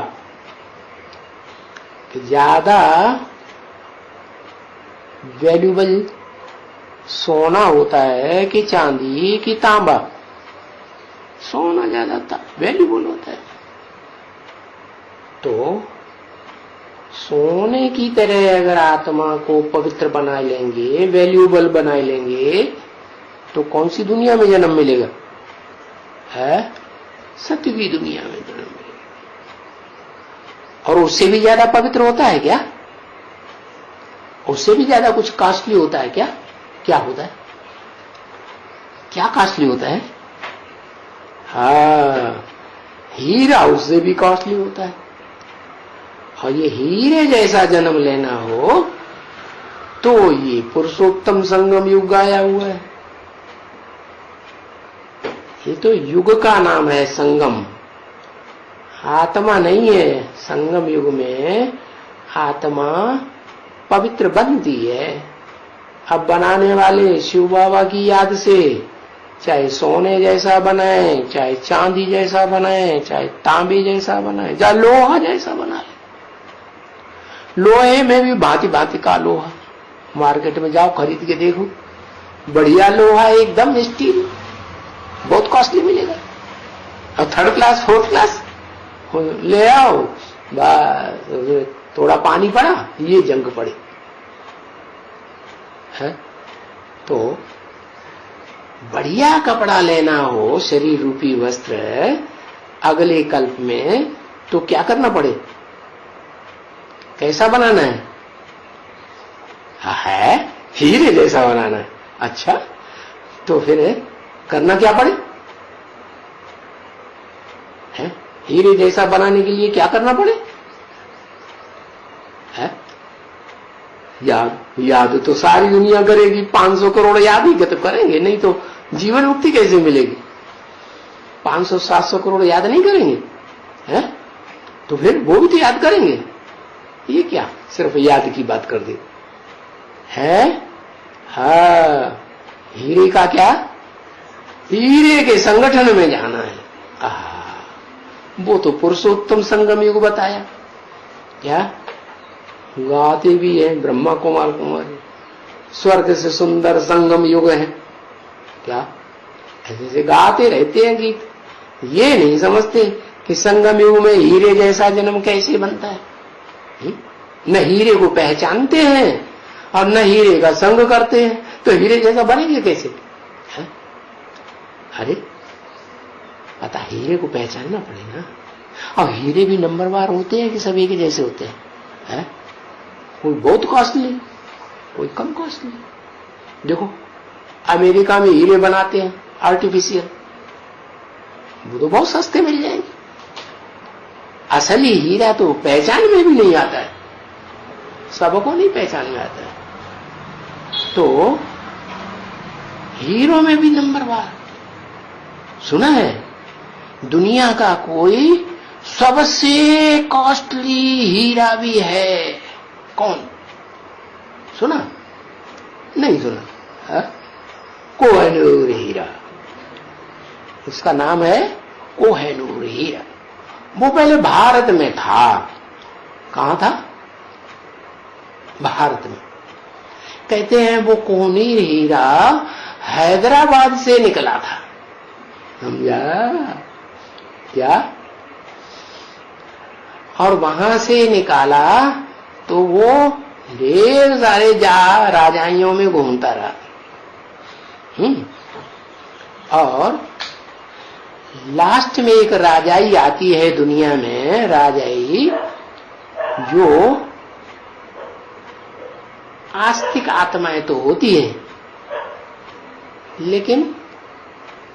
कि ज्यादा वैल्यूबल सोना होता है कि चांदी की तांबा? सोना ज्यादा वैल्यूबल होता है। तो सोने की तरह अगर आत्मा को पवित्र बना लेंगे, वैल्यूबल बना लेंगे, तो कौन सी दुनिया में जन्म मिलेगा? है सत्य की दुनिया में जन्म मिलेगा। और उससे भी ज्यादा पवित्र होता है क्या? उससे भी ज्यादा कुछ कॉस्टली होता है क्या? क्या होता है? क्या कॉस्टली होता है? हाँ, हीरा उससे भी कॉस्टली होता है। और ये हीरे जैसा जन्म लेना हो तो ये पुरुषोत्तम संगम युग आया हुआ है। ये तो युग का नाम है संगम, आत्मा नहीं है। संगम युग में आत्मा पवित्र बनती है। अब बनाने वाले शिव बाबा की याद से चाहे सोने जैसा बनाए, चाहे चांदी जैसा बनाए, चाहे तांबे जैसा बनाए, चाहे लोहा जैसा बनाए। लोहे में भी भांति भांति का लोहा, मार्केट में जाओ खरीद के देखो, बढ़िया लोहा एकदम स्टील, बहुत कॉस्टली मिलेगा। और थर्ड क्लास फोर्थ क्लास ले आओ, बस थोड़ा पानी पड़ा ये जंग पड़े है। तो बढ़िया कपड़ा लेना हो, शरीर रूपी वस्त्र अगले कल्प में, तो क्या करना पड़े? कैसा बनाना है? है हीरे जैसा बनाना है। अच्छा, तो फिर करना क्या पड़े? है हीरे जैसा बनाने के लिए क्या करना पड़े? है याद तो सारी दुनिया करेगी, 500 करोड़ याद ही तो करेंगे, नहीं तो जीवन मुक्ति कैसे मिलेगी? 500-700 करोड़ याद नहीं करेंगे, है? तो फिर वो भी तो याद करेंगे। ये क्या सिर्फ याद की बात कर दी है? हाँ, हीरे का क्या? हीरे के संगठन में जाना है। वो तो पुरुषोत्तम संगम युग बताया। क्या गाते भी है ब्रह्मा कुमार कुमारी, स्वर्ग से सुंदर संगम युग है। क्या ऐसे गाते रहते हैं गीत, ये नहीं समझते कि संगम युग में हीरे जैसा जन्म कैसे बनता है। न हीरे को पहचानते हैं और न हीरे का संग करते हैं, तो हीरे जैसा बनेंगे कैसे? है? अरे पता, हीरे को पहचानना पड़ेगा। और हीरे भी नंबरवार होते हैं कि सभी के जैसे होते हैं? है? कोई बहुत कॉस्टली, कोई कम कॉस्टली। देखो अमेरिका में हीरे बनाते हैं आर्टिफिशियल, वो तो बहुत सस्ते मिल जाएंगे। असली हीरा तो पहचान में भी नहीं आता है, सबको नहीं पहचान में आता है। तो हीरो में भी नंबरवार। सुना है दुनिया का कोई सबसे कॉस्टली हीरा भी है? कौन? सुना? नहीं सुना? है? कोहिनूर हीरा, उसका नाम है कोहिनूर हीरा। वो पहले भारत में था। कहां था? भारत में। कहते हैं वो कोहिनूर हीरा हैदराबाद से निकला था। समझा क्या? और वहां से निकाला तो वो ढेर सारे राजाइयों में घूमता रहा। और लास्ट में एक राजाई आती है दुनिया में, राजाई जो आस्तिक आत्माएं तो होती है, लेकिन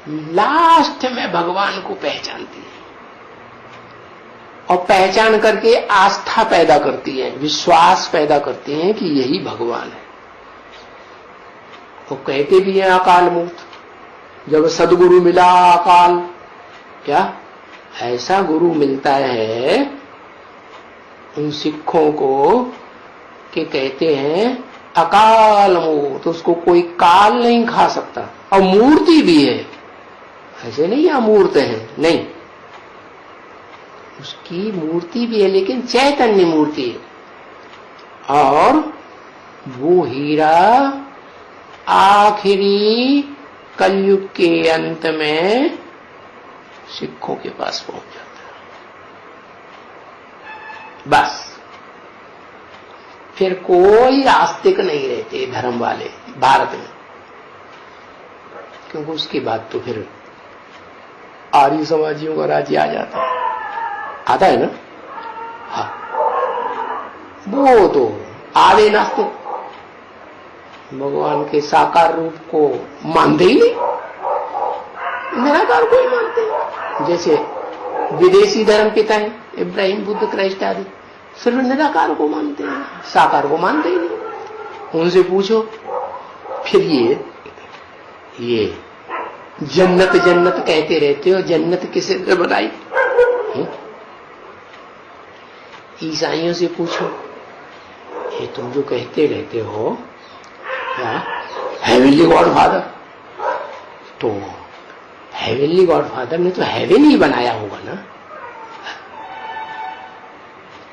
लास्ट में भगवान को पहचानती है और पहचान करके आस्था पैदा करती है, विश्वास पैदा करती है कि यही भगवान है। तो कहते भी हैं अकाल मूर्त, जब सदगुरु मिला अकाल, क्या ऐसा गुरु मिलता है उन सिखों को कि कहते हैं अकाल मूर्त, उसको कोई काल नहीं खा सकता। और मूर्ति भी है, ऐसे नहीं अमूर्त है, नहीं, उसकी मूर्ति भी है लेकिन चैतन्य मूर्ति है। और वो हीरा आखिरी कलयुग के अंत में सिखों के पास पहुंच जाता है। बस फिर कोई आस्तिक नहीं रहते धर्म वाले भारत में, क्योंकि उसके बाद तो फिर आर्य समाजियों का राज्य आ जाता है। आता है ना? हाँ, वो तो आधे नास्तिक भगवान के साकार रूप को मानते ही नहीं, निराकार को ही मानते हैं। जैसे विदेशी धर्म पिता है इब्राहिम, बुद्ध, क्राइस्ट आदि, सिर्फ निराकार को मानते हैं, साकार को मानते ही नहीं। उनसे पूछो फिर ये जन्नत जन्नत कहते रहते हो, जन्नत किसने बनाई? ईसाइयों से पूछो, ये तुम जो कहते रहते हो क्या हेवनली गॉड फादर, तो हेवनली गॉड फादर ने तो हेवन ही बनाया होगा ना?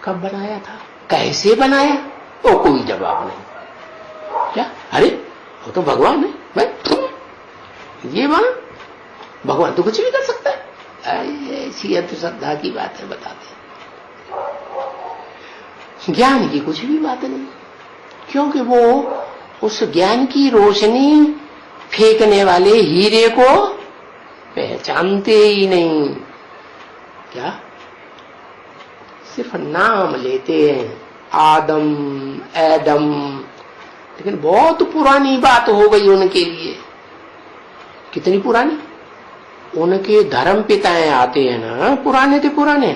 कब बनाया था, कैसे बनाया? तो कोई जवाब नहीं। क्या? अरे वो तो भगवान है भाई, ये वहां भगवान तो कुछ भी कर सकता है। ऐसी अंधश्रद्धा की बात है, बताते हैं। ज्ञान की कुछ भी बात नहीं, क्योंकि वो उस ज्ञान की रोशनी फेंकने वाले हीरे को पहचानते ही नहीं। क्या? सिर्फ नाम लेते हैं, आदम एडम, लेकिन बहुत पुरानी बात हो गई उनके लिए। कितनी पुरानी? उनके धर्म पिताएं आते हैं ना, पुराने थे पुराने,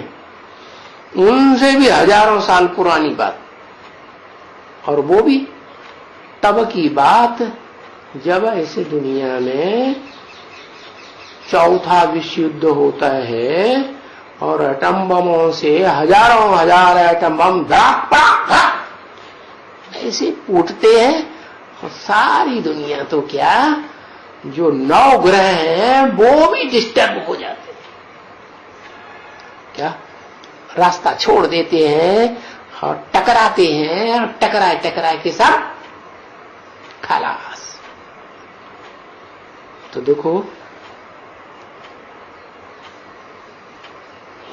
उनसे भी हजारों साल पुरानी बात। और वो भी तब की बात जब ऐसे दुनिया में चौथा विश्व युद्ध होता है और एटम बमों से हजारों हजार एटम बम धड़ाक धड़ाक धड़ाक ऐसे फूटते हैं और सारी दुनिया तो क्या, जो 9 ग्रह हैं वो भी डिस्टर्ब हो जाते हैं। क्या? रास्ता छोड़ देते हैं और टकराते हैं, और टकराए के सब खलास। तो देखो,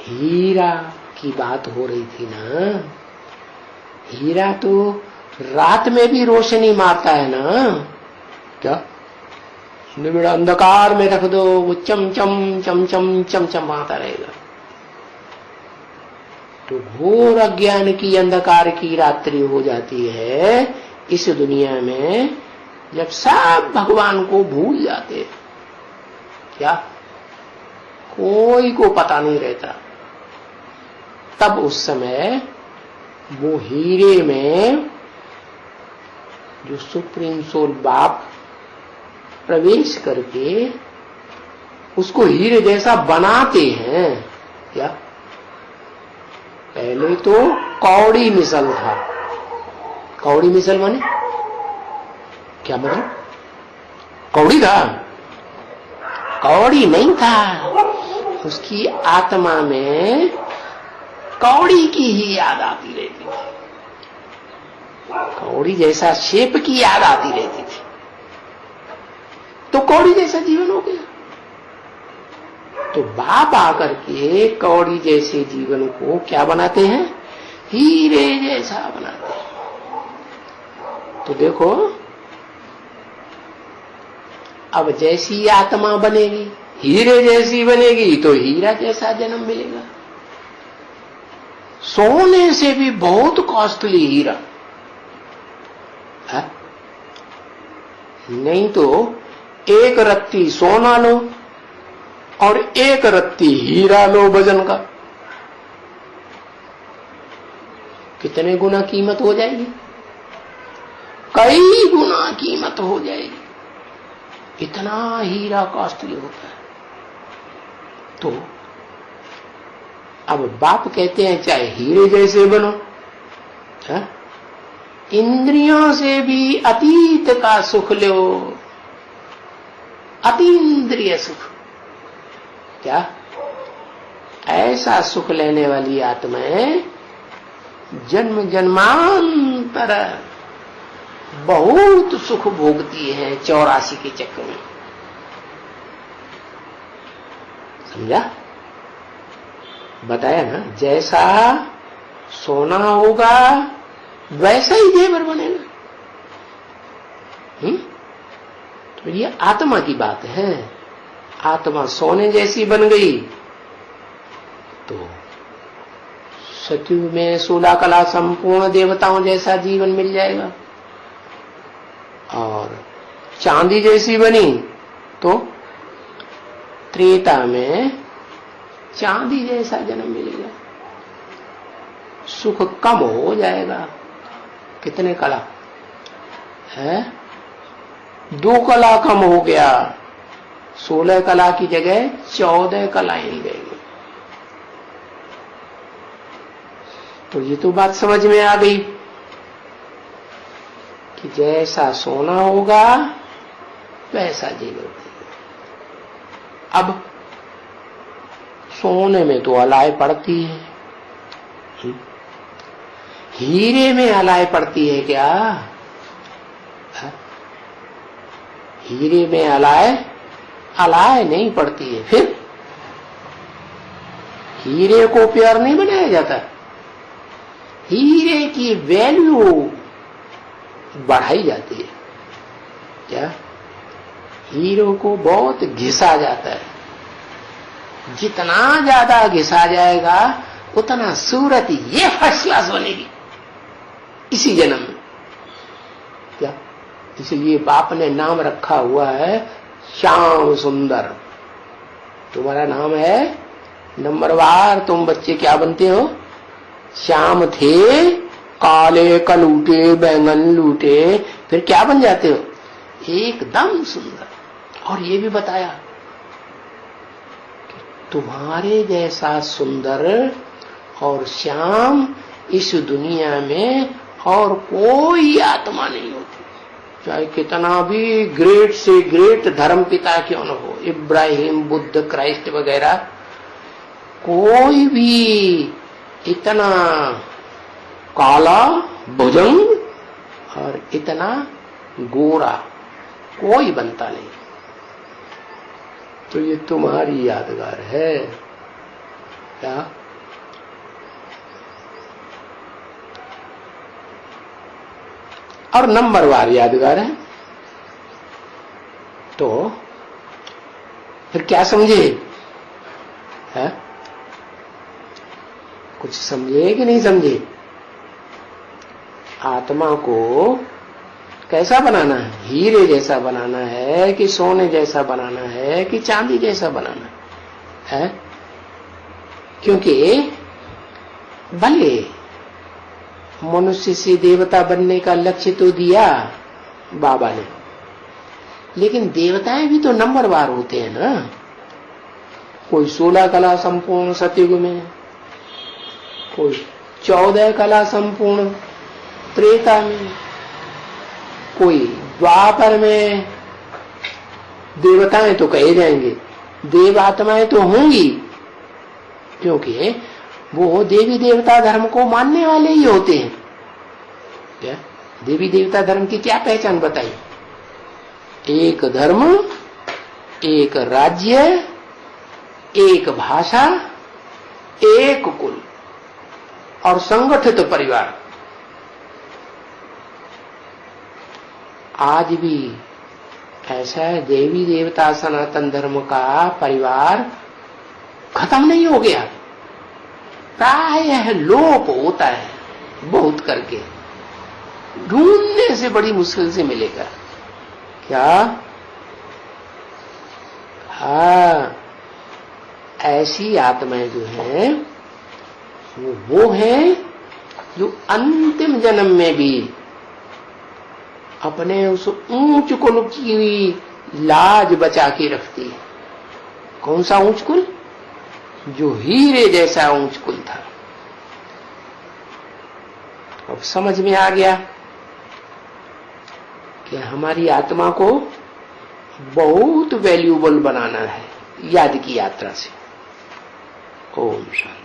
हीरा की बात हो रही थी ना, हीरा तो रात में भी रोशनी मारता है ना। क्या? निबिड़ अंधकार में रख दो, वो चमचम चमचम चमचमाता रहेगा। तो घोर अज्ञान की अंधकार की रात्रि हो जाती है इस दुनिया में, जब सब भगवान को भूल जाते हैं। क्या? कोई को पता नहीं रहता। तब उस समय वो हीरे में जो सुप्रीम सोल बाप प्रवेश करके उसको हीरे जैसा बनाते हैं। क्या? पहले तो कौड़ी मिसल था। कौड़ी मिसल माने क्या मतलब? कौड़ी था? कौड़ी नहीं था, उसकी आत्मा में कौड़ी की ही याद आती रहती थी। कौड़ी जैसा शेप की याद आती रहती थी, तो कौड़ी जैसा जीवन हो गया। तो बाप आकर के कौड़ी जैसे जीवन को क्या बनाते हैं? हीरे जैसा बनाते हैं। तो देखो, अब जैसी आत्मा बनेगी, हीरे जैसी बनेगी, तो हीरा जैसा जन्म मिलेगा। सोने से भी बहुत कॉस्टली हीरा है? नहीं तो एक रत्ती सोना लो और एक रत्ती हीरा लो वजन का, कितने गुना कीमत हो जाएगी? कई गुना कीमत हो जाएगी। इतना हीरा कॉस्टली होता है। तो अब बाप कहते हैं चाहे हीरे जैसे बनो, है? इंद्रियों से भी अतीत का सुख लो, अतीन्द्रिय सुख। क्या? ऐसा सुख लेने वाली आत्माएं जन्म जन्मांतर बहुत सुख भोगती है 84 के चक्र में। समझा? बताया ना, जैसा सोना होगा वैसा ही जेवर बनेगा। तो ये आत्मा की बात है। आत्मा सोने जैसी बन गई तो सतयुग में 16 कला संपूर्ण देवताओं जैसा जीवन मिल जाएगा, और चांदी जैसी बनी तो त्रेता में चांदी जैसा जन्म मिलेगा। सुख कम हो जाएगा। कितने कला है? 2 कला कम हो गया। 16 कला की जगह 14 कलाएं रहेंगी। तो ये तो बात समझ में आ गई कि जैसा सोना होगा वैसा जीवन। अब सोने में तो अलाय पड़ती है, हीरे में अलाय पड़ती है क्या? हीरे में अलाय नहीं पड़ती है। फिर हीरे को प्योर नहीं बनाया जाता। हीरे की वैल्यू बढ़ाई जाती है। क्या? हीरो को बहुत घिसा जाता है, जितना ज्यादा घिसा जाएगा उतना सूरत ये फर्स्ट क्लास बनेगी इसी जन्म में। क्या? इसलिए बाप ने नाम रखा हुआ है श्याम सुंदर। तुम्हारा नाम है नंबरवार। तुम बच्चे क्या बनते हो? श्याम थे, काले कलूटे बैंगन लूटे, फिर क्या बन जाते हो? एकदम सुंदर। और ये भी बताया कि तुम्हारे जैसा सुंदर और श्याम इस दुनिया में और कोई आत्मा नहीं होती, चाहे कितना भी ग्रेट से ग्रेट धर्म पिता क्यों न हो, इब्राहिम, बुद्ध, क्राइस्ट वगैरह, कोई भी इतना काला भुजंग और इतना गोरा कोई बनता नहीं। तो ये तुम्हारी यादगार है। क्या? और नंबरवार यादगार है। तो फिर क्या समझे? है? कुछ समझे कि नहीं समझे? आत्मा को कैसा बनाना है? हीरे जैसा बनाना है कि सोने जैसा बनाना है कि चांदी जैसा बनाना है? क्योंकि भले मनुष्य से देवता बनने का लक्ष्य तो दिया बाबा ने, लेकिन देवताएं भी तो नंबरवार होते हैं ना। कोई 16 कला संपूर्ण सतयुग में, कोई 14 कला संपूर्ण त्रेता में, कोई द्वापर में। देवताएं तो कहे जाएंगे, देवात्माएं तो होंगी, क्योंकि वो देवी देवता धर्म को मानने वाले ही होते हैं। क्या? देवी देवता धर्म की क्या पहचान बताई? एक धर्म, एक राज्य, एक भाषा, एक कुल और संगठित परिवार। आज भी ऐसा है, देवी देवता सनातन धर्म का परिवार खत्म नहीं हो गया, प्रायः लोप होता है, बहुत करके ढूंढने से बड़ी मुश्किल से मिलेगा। क्या? हाँ, ऐसी आत्माएं जो हैं वो हैं जो अंतिम जन्म में भी अपने उस ऊंच कुल की लाज बचा के रखती है। कौन सा ऊंच कुल? जो हीरे जैसा ऊंच कुल था। अब समझ में आ गया कि हमारी आत्मा को बहुत वैल्यूबल बनाना है याद की यात्रा से। ओम शांति।